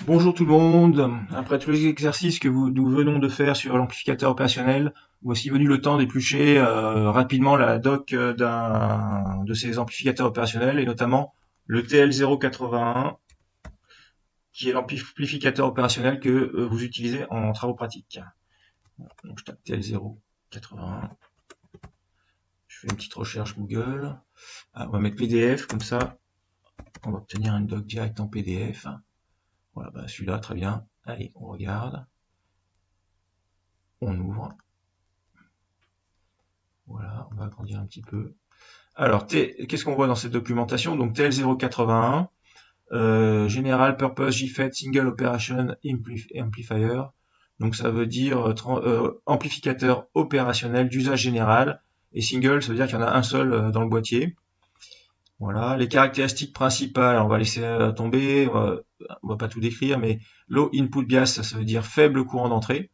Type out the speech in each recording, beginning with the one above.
Bonjour tout le monde. Après tous les exercices que nous venons de faire sur l'amplificateur opérationnel, voici venu le temps d'éplucher rapidement la doc d'un de ces amplificateurs opérationnels et notamment le TL081 qui est l'amplificateur opérationnel que vous utilisez en travaux pratiques. Donc je tape TL081, je fais une petite recherche Google. On va mettre PDF comme ça, on va obtenir une doc directe en PDF. Voilà, celui-là, très bien. Allez, on regarde, on ouvre. Voilà, on va agrandir un petit peu. Alors, qu'est-ce qu'on voit dans cette documentation? Donc TL081, General Purpose JFET Single Operation Amplifier. Donc ça veut dire amplificateur opérationnel d'usage général. Et single, ça veut dire qu'il y en a un seul dans le boîtier. Voilà, les caractéristiques principales, on va laisser tomber, on va pas tout décrire, mais low input bias, ça veut dire faible courant d'entrée.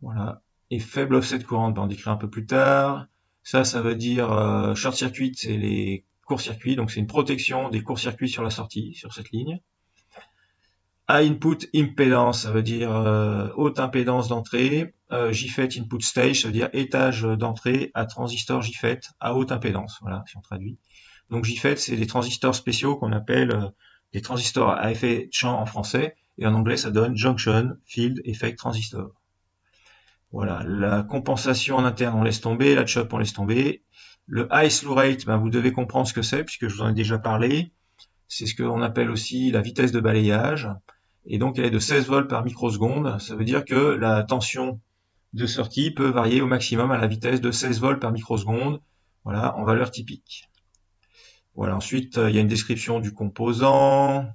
Voilà. Et faible offset courant, on décrire un peu plus tard. Ça veut dire short circuit, c'est les courts-circuits, donc c'est une protection des courts-circuits sur la sortie, sur cette ligne. High input impedance, ça veut dire haute impédance d'entrée. JFET input stage, ça veut dire étage d'entrée à transistor JFET à haute impédance. Voilà, si on traduit. Donc JFET, c'est des transistors spéciaux qu'on appelle des transistors à effet de champ en français, et en anglais, ça donne Junction Field Effect Transistor. Voilà, la compensation en interne, on laisse tomber, la chop, on laisse tomber. Le high slew rate, vous devez comprendre ce que c'est, puisque je vous en ai déjà parlé. C'est ce qu'on appelle aussi la vitesse de balayage. Et donc, elle est de 16 volts par microseconde. Ça veut dire que la tension de sortie peut varier au maximum à la vitesse de 16 volts par microseconde. Voilà, en valeur typique. Voilà, ensuite, il y a une description du composant.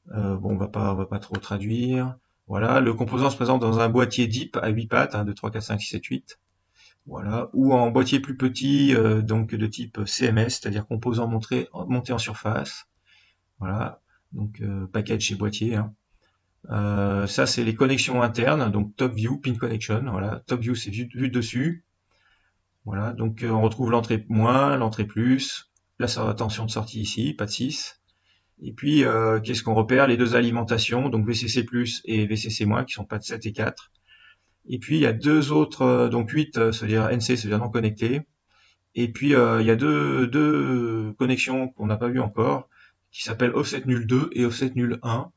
Bon, on va pas trop traduire. Voilà, le composant se présente dans un boîtier DIP à 8 pattes, 2, 3, 4, 5, 6, 7, 8. Voilà, ou en boîtier plus petit, donc de type CMS, c'est-à-dire composant monté en surface. Voilà, donc package chez boîtier. Ça, c'est les connexions internes, donc top view, pin connection. Voilà, top view, c'est vue dessus. Voilà, donc on retrouve l'entrée moins, l'entrée plus, la tension de sortie ici, pas de 6. Et puis, qu'est-ce qu'on repère? Les deux alimentations, donc VCC+, et VCC-, qui sont pas de 7 et 4. Et puis, il y a deux autres, donc 8, ça veut dire NC, ça veut dire non connecté. Et puis, il y a deux connexions qu'on n'a pas vues encore, qui s'appellent offset nul 2 et offset nul 1.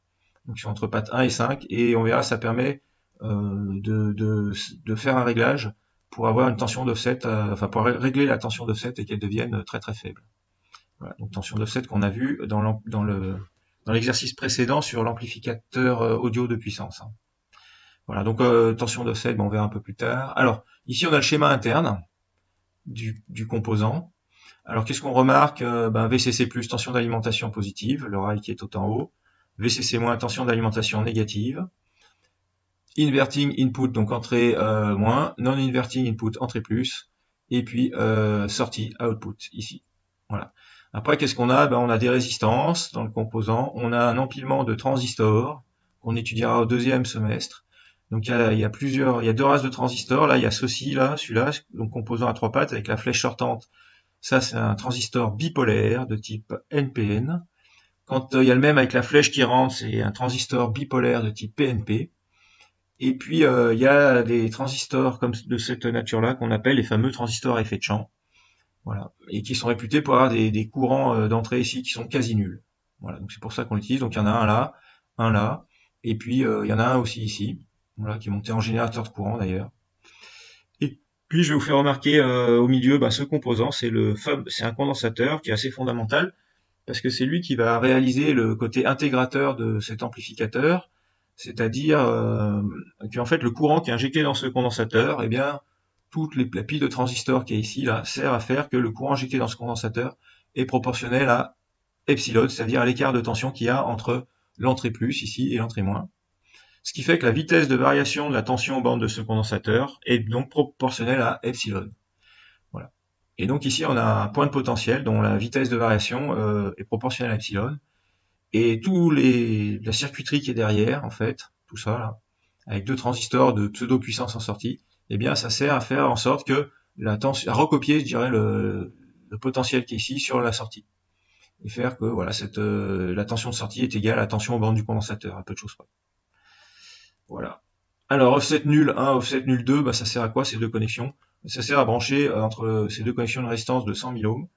Donc, ils sont entre pattes 1 et 5. Et on verra, ça permet de faire un réglage pour avoir une tension d'offset, enfin, pour régler la tension d'offset et qu'elle devienne très très faible. Voilà, donc tension d'offset qu'on a vu dans l'exercice précédent sur l'amplificateur audio de puissance. Voilà, donc tension d'offset, on verra un peu plus tard. Alors, ici on a le schéma interne du composant. Alors qu'est-ce qu'on remarque? VCC+, tension d'alimentation positive, le rail qui est tout en haut. VCC-, tension d'alimentation négative. Inverting input, donc entrée moins. Non-inverting input, entrée plus. Et puis sortie, output, ici. Voilà. Après, qu'est-ce qu'on a? On a des résistances dans le composant. On a un empilement de transistors qu'on étudiera au deuxième semestre. Donc il y a deux races de transistors. Là, il y a ceci, là, celui-là, donc composant à trois pattes avec la flèche sortante. Ça, c'est un transistor bipolaire de type NPN. Quand il y a le même avec la flèche qui rentre, c'est un transistor bipolaire de type PNP. Et puis il y a des transistors comme de cette nature-là qu'on appelle les fameux transistors à effet de champ. Voilà, et qui sont réputés pour avoir des courants d'entrée ici qui sont quasi nuls. Voilà, donc c'est pour ça qu'on l'utilise. Donc il y en a un là, et puis il y en a un aussi ici, voilà, qui est monté en générateur de courant d'ailleurs. Et puis je vais vous faire remarquer au milieu, ce composant, c'est un condensateur qui est assez fondamental parce que c'est lui qui va réaliser le côté intégrateur de cet amplificateur, c'est-à-dire qu'en fait le courant qui est injecté dans ce condensateur, eh bien la pile de transistors qui est ici là sert à faire que le courant injecté dans ce condensateur est proportionnel à epsilon, c'est-à-dire à l'écart de tension qu'il y a entre l'entrée plus ici et l'entrée moins. Ce qui fait que la vitesse de variation de la tension aux bandes de ce condensateur est donc proportionnelle à epsilon. Voilà. Et donc ici on a un point de potentiel dont la vitesse de variation est proportionnelle à epsilon. Et la circuiterie qui est derrière, en fait, tout ça là, avec deux transistors de pseudo-puissance en sortie, eh bien ça sert à faire en sorte que à recopier, je dirais, le potentiel qui est ici sur la sortie. et faire que voilà, la tension de sortie est égale à la tension aux bornes du condensateur, à peu de choses près. Voilà. Alors offset nul 1, offset nul 2, bah, ça sert à quoi ces deux connexions? Ça sert à brancher entre ces deux connexions une résistance de 100 000 ohms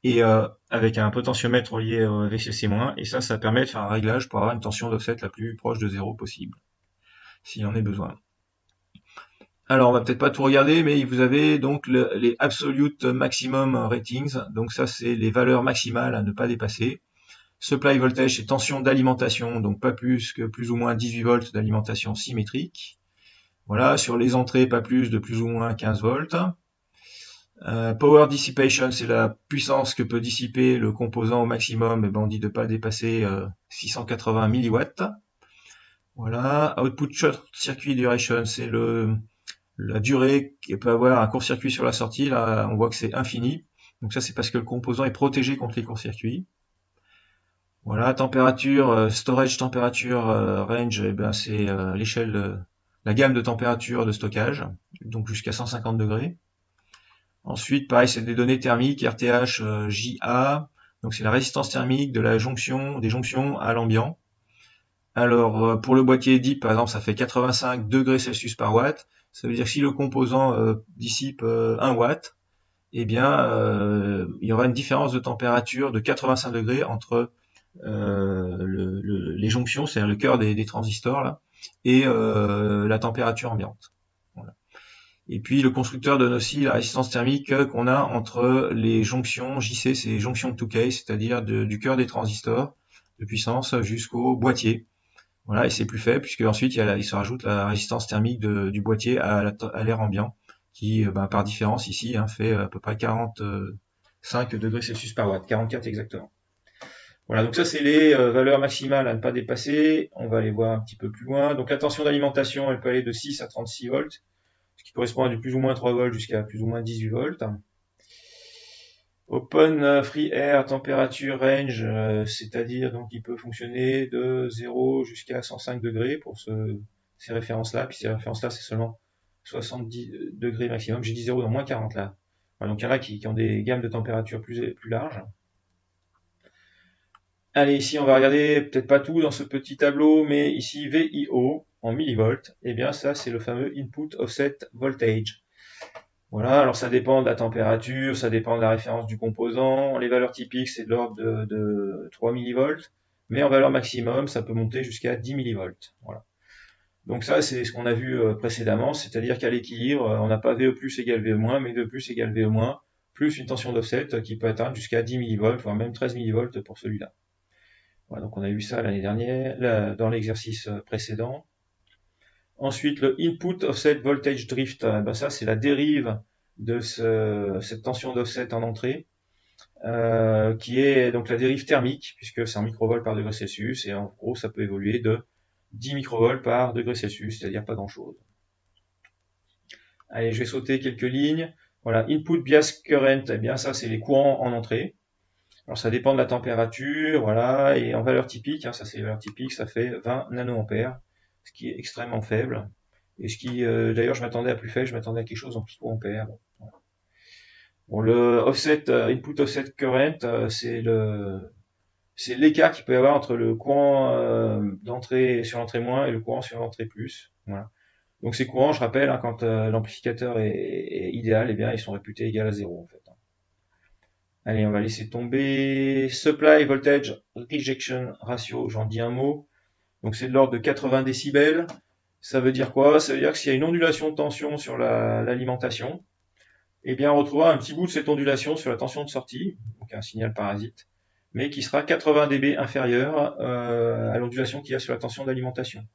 et avec un potentiomètre relié au VCC-, et ça permet de faire un réglage pour avoir une tension d'offset la plus proche de 0 possible, s'il en est besoin. Alors, on va peut-être pas tout regarder, mais vous avez donc les absolute maximum ratings. Donc ça, c'est les valeurs maximales à ne pas dépasser. Supply voltage, c'est tension d'alimentation, donc pas plus que plus ou moins 18 volts d'alimentation symétrique. Voilà, sur les entrées, pas plus de plus ou moins 15 volts. Power dissipation, c'est la puissance que peut dissiper le composant au maximum, et ben on dit de pas dépasser 680 milliwatts. Voilà, output short circuit duration, c'est la durée qui peut avoir un court-circuit sur la sortie. Là, on voit que c'est infini. Donc ça, c'est parce que le composant est protégé contre les courts-circuits. Voilà, température, storage température range, eh ben c'est l'échelle, la gamme de température de stockage, donc jusqu'à 150 degrés. Ensuite, pareil, c'est des données thermiques, RTH, JA, donc c'est la résistance thermique de la jonction, des jonctions à l'ambiant. Alors, pour le boîtier DIP, par exemple, ça fait 85 degrés Celsius par watt. Ça veut dire que si le composant dissipe 1 watt, eh bien, il y aura une différence de température de 85 degrés entre les jonctions, c'est-à-dire le cœur des transistors, là, et la température ambiante. Voilà. Et puis, le constructeur donne aussi la résistance thermique qu'on a entre les jonctions JC, c'est les jonctions 2K, c'est-à-dire du cœur des transistors de puissance jusqu'au boîtier. Voilà, et c'est plus faible puisque ensuite il se rajoute la résistance thermique du boîtier à l'air ambiant, qui par différence ici fait à peu près 45 degrés Celsius par watt, 44 exactement. Voilà, donc ça c'est les valeurs maximales à ne pas dépasser. On va aller voir un petit peu plus loin. Donc la tension d'alimentation, elle peut aller de 6 à 36 volts, ce qui correspond à du plus ou moins 3 volts jusqu'à plus ou moins 18 volts. Open free air temperature range, c'est-à-dire donc il peut fonctionner de 0 jusqu'à 105 degrés pour ces références-là. Puis ces références-là, c'est seulement 70 degrés maximum. J'ai dit 0 dans moins 40 là. Voilà, donc il y en a qui ont des gammes de température plus larges. Allez, ici on va regarder peut-être pas tout dans ce petit tableau, mais ici VIO en millivolts. Et bien ça c'est le fameux input offset voltage. Voilà, alors ça dépend de la température, ça dépend de la référence du composant. Les valeurs typiques, c'est de l'ordre de 3 millivolts, mais en valeur maximum, ça peut monter jusqu'à 10 millivolts. Voilà. Donc ça, c'est ce qu'on a vu précédemment, c'est-à-dire qu'à l'équilibre, on n'a pas VE plus égale VE moins, mais VE plus égale VE moins, plus une tension d'offset qui peut atteindre jusqu'à 10 millivolts, voire même 13 millivolts pour celui-là. Voilà, donc on a vu ça l'année dernière, là, dans l'exercice précédent. Ensuite, le input offset voltage drift, ça c'est la dérive de cette tension d'offset en entrée, qui est donc la dérive thermique, puisque c'est en microvolts par degré Celsius, et en gros ça peut évoluer de 10 microvolts par degré Celsius, c'est-à-dire pas grand-chose. Allez, je vais sauter quelques lignes. Voilà, input bias current, eh bien ça c'est les courants en entrée. Alors ça dépend de la température, voilà, et en valeur typique, ça c'est les valeurs typiques, ça fait 20 nanoampères, ce qui est extrêmement faible. Et ce qui, d'ailleurs, je m'attendais à plus faible, je m'attendais à quelque chose en picoampères. Bon, le offset, input offset current, c'est l'écart qu'il peut y avoir entre le courant d'entrée sur l'entrée moins et le courant sur l'entrée plus. Voilà. Donc ces courants, je rappelle, quand l'amplificateur est idéal, eh bien ils sont réputés égaux à 0 en fait. Allez, on va laisser tomber. Supply voltage rejection ratio, j'en dis un mot. Donc c'est de l'ordre de 80 décibels. Ça veut dire quoi? Ça veut dire que s'il y a une ondulation de tension sur l'alimentation, eh bien on retrouvera un petit bout de cette ondulation sur la tension de sortie, donc un signal parasite, mais qui sera 80 dB inférieur à l'ondulation qu'il y a sur la tension d'alimentation.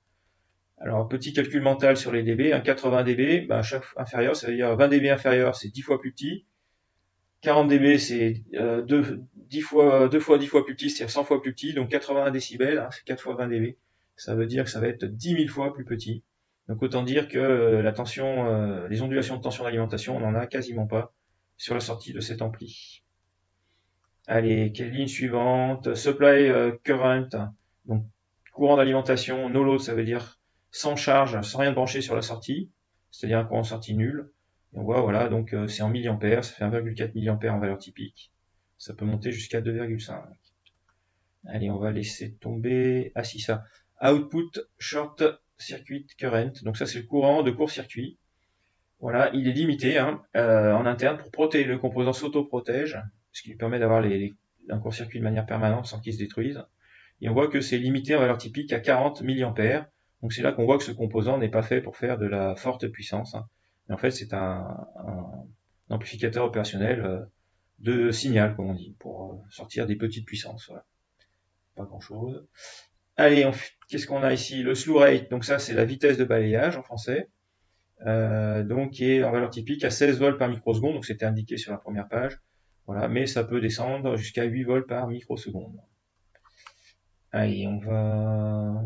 Alors petit calcul mental sur les dB, 80 dB, chaque inférieur, ça veut dire 20 dB inférieur, c'est 10 fois plus petit. 40 dB, c'est 2 fois 10 fois plus petit, c'est-à-dire 100 fois plus petit, donc 80 décibels, c'est 4 fois 20 dB. Ça veut dire que ça va être 10 000 fois plus petit. Donc autant dire que la tension, les ondulations de tension d'alimentation, on n'en a quasiment pas sur la sortie de cet ampli. Allez, quelle ligne suivante? Supply current, donc courant d'alimentation, no load, ça veut dire sans charge, sans rien brancher sur la sortie, c'est-à-dire un courant de sortie nul. Et on voit, voilà, donc c'est en milliampères, ça fait 1,4 milliampères en valeur typique. Ça peut monter jusqu'à 2,5. Allez, on va laisser tomber. Ah si, ça. Output Short Circuit Current. Donc ça, c'est le courant de court-circuit. Voilà, il est limité hein, en interne pour protéger. Le composant s'auto-protège, ce qui lui permet d'avoir un court-circuit de manière permanente sans qu'il se détruise. Et on voit que c'est limité en valeur typique à 40 mA. Donc c'est là qu'on voit que ce composant n'est pas fait pour faire de la forte puissance. Hein. Mais en fait, c'est un amplificateur opérationnel de signal, comme on dit, pour sortir des petites puissances. Voilà. Pas grand-chose. Allez, qu'est-ce qu'on a ici? Le slew rate, donc ça c'est la vitesse de balayage en français. Donc qui est en valeur typique à 16 volts par microseconde, donc c'était indiqué sur la première page. Voilà, mais ça peut descendre jusqu'à 8 volts par microseconde. Allez, on va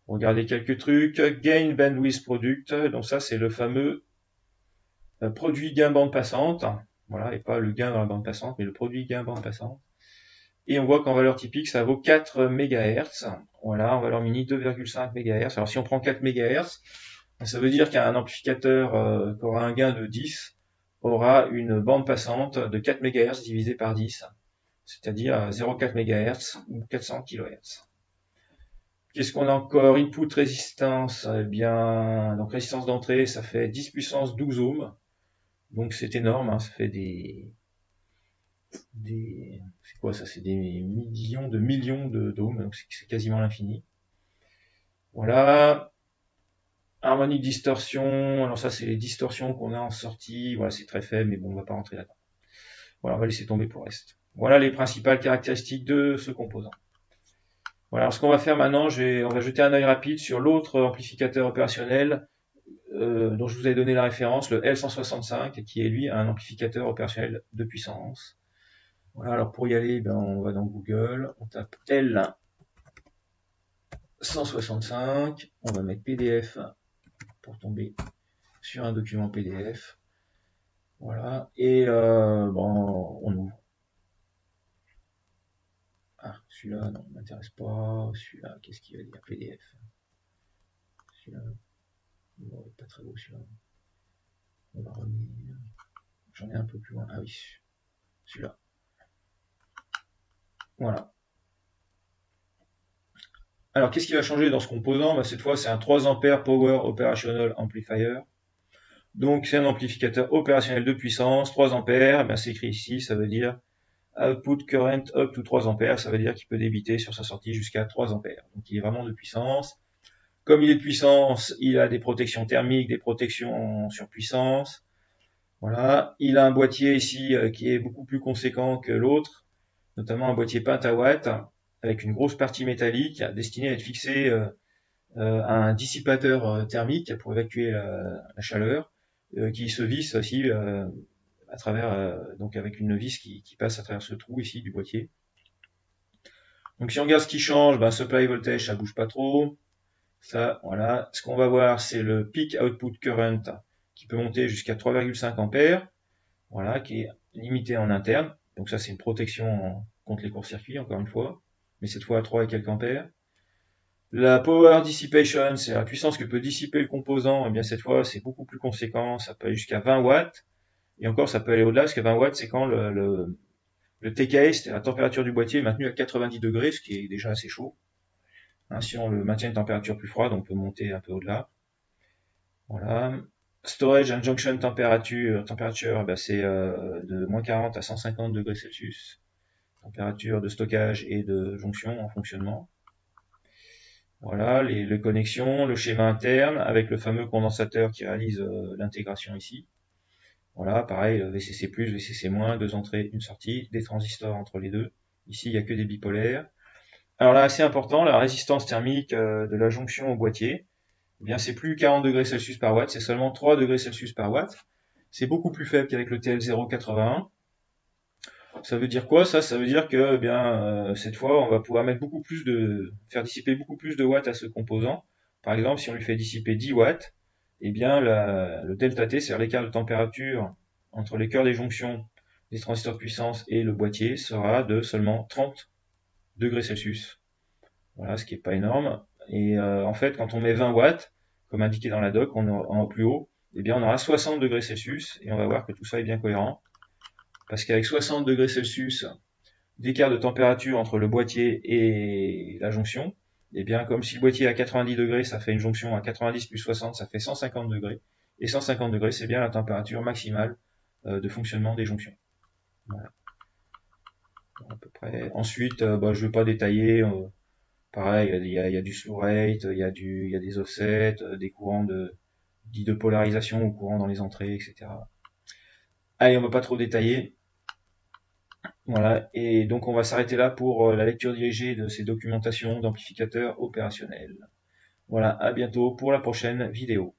regarder quelques trucs. Gain Bandwidth Product, donc ça c'est le fameux produit gain bande passante. Voilà, et pas le gain dans la bande passante, mais le produit gain bande passante. Et on voit qu'en valeur typique, ça vaut 4 MHz. Voilà, en valeur mini, 2,5 MHz. Alors si on prend 4 MHz, ça veut dire qu'un amplificateur qui aura un gain de 10 aura une bande passante de 4 MHz divisé par 10, c'est-à-dire 0,4 MHz ou 400 kHz. Qu'est-ce qu'on a encore? Input résistance, eh bien, donc résistance d'entrée, ça fait 10 puissance 12 ohms. Donc c'est énorme, hein, ça fait c'est quoi ça? C'est des millions d'ohms, donc c'est quasiment l'infini. Voilà. Harmonic distorsion, alors ça c'est les distorsions qu'on a en sortie, voilà c'est très faible, mais bon on va pas rentrer là-dedans. Voilà, on va laisser tomber pour le reste. Voilà les principales caractéristiques de ce composant. Voilà, alors ce qu'on va faire maintenant, on va jeter un œil rapide sur l'autre amplificateur opérationnel dont je vous avais donné la référence, le L165, qui est lui un amplificateur opérationnel de puissance. Voilà, alors pour y aller, ben, on va dans Google, on tape L165, on va mettre PDF pour tomber sur un document PDF. Voilà, et bon, on ouvre. Ah, celui-là, non, ne m'intéresse pas. Celui-là, qu'est-ce qu'il va dire? PDF. Celui-là, bon, pas très beau celui-là. On va revenir. J'en ai un peu plus loin. Ah oui, celui-là. Voilà. Alors, qu'est-ce qui va changer dans ce composant? Cette fois, c'est un 3 A Power Operational Amplifier. Donc, c'est un amplificateur opérationnel de puissance, 3 A. C'est écrit ici, ça veut dire Output Current up to 3 A. Ça veut dire qu'il peut débiter sur sa sortie jusqu'à 3 A. Donc, il est vraiment de puissance. Comme il est de puissance, il a des protections thermiques, des protections sur puissance. Voilà. Il a un boîtier ici qui est beaucoup plus conséquent que l'autre, notamment un boîtier pentawatt avec une grosse partie métallique destinée à être fixée à un dissipateur thermique pour évacuer la chaleur, qui se visse aussi à travers, donc avec une vis qui passe à travers ce trou ici du boîtier. Donc si on regarde ce qui change, supply voltage ça bouge pas trop. Ça, voilà. Ce qu'on va voir, c'est le peak output current qui peut monter jusqu'à 3,5 ampères. Voilà, qui est limité en interne. Donc ça, c'est une protection contre les courts-circuits, encore une fois. Mais cette fois à 3 et quelques ampères. La power dissipation, c'est la puissance que peut dissiper le composant. Et bien cette fois, c'est beaucoup plus conséquent. Ça peut aller jusqu'à 20 watts. Et encore, ça peut aller au-delà, parce que 20 watts, c'est quand le TKS, c'est la température du boîtier, est maintenue à 90 degrés, ce qui est déjà assez chaud. Hein, si on le maintient à une température plus froide, on peut monter un peu au-delà. Voilà. Storage and junction temperature, c'est de moins 40 à 150 degrés Celsius. Température de stockage et de jonction en fonctionnement. Voilà, les connexions, le schéma interne avec le fameux condensateur qui réalise l'intégration ici. Voilà, pareil, VCC+, VCC-, deux entrées, une sortie, des transistors entre les deux. Ici, il n'y a que des bipolaires. Alors là, assez important, la résistance thermique de la jonction au boîtier. Eh bien, c'est plus 40 degrés Celsius par watt, c'est seulement 3 degrés Celsius par watt. C'est beaucoup plus faible qu'avec le TL081. Ça veut dire quoi ça? Ça veut dire que, eh bien, cette fois, on va pouvoir mettre faire dissiper beaucoup plus de watts à ce composant. Par exemple, si on lui fait dissiper 10 watts, eh bien, le delta T, c'est-à-dire l'écart de température entre les cœurs des jonctions des transistors de puissance et le boîtier, sera de seulement 30 degrés Celsius. Voilà, ce qui est pas énorme. Et en fait, quand on met 20 watts, comme indiqué dans la doc, en plus haut, eh bien, on aura 60 degrés Celsius, et on va voir que tout ça est bien cohérent. Parce qu'avec 60 degrés Celsius, d'écart de température entre le boîtier et la jonction. Et bien, comme si le boîtier est à 90 degrés, ça fait une jonction à 90 plus 60, ça fait 150 degrés. Et 150 degrés, c'est bien la température maximale de fonctionnement des jonctions. Voilà, à peu près. Ensuite, je ne vais pas détailler. Pareil, il y a du slew rate, il y a des offsets, des courants dits de polarisation ou courants dans les entrées, etc. Allez, on ne va pas trop détailler. Voilà, et donc on va s'arrêter là pour la lecture dirigée de ces documentations d'amplificateurs opérationnels. Voilà, à bientôt pour la prochaine vidéo.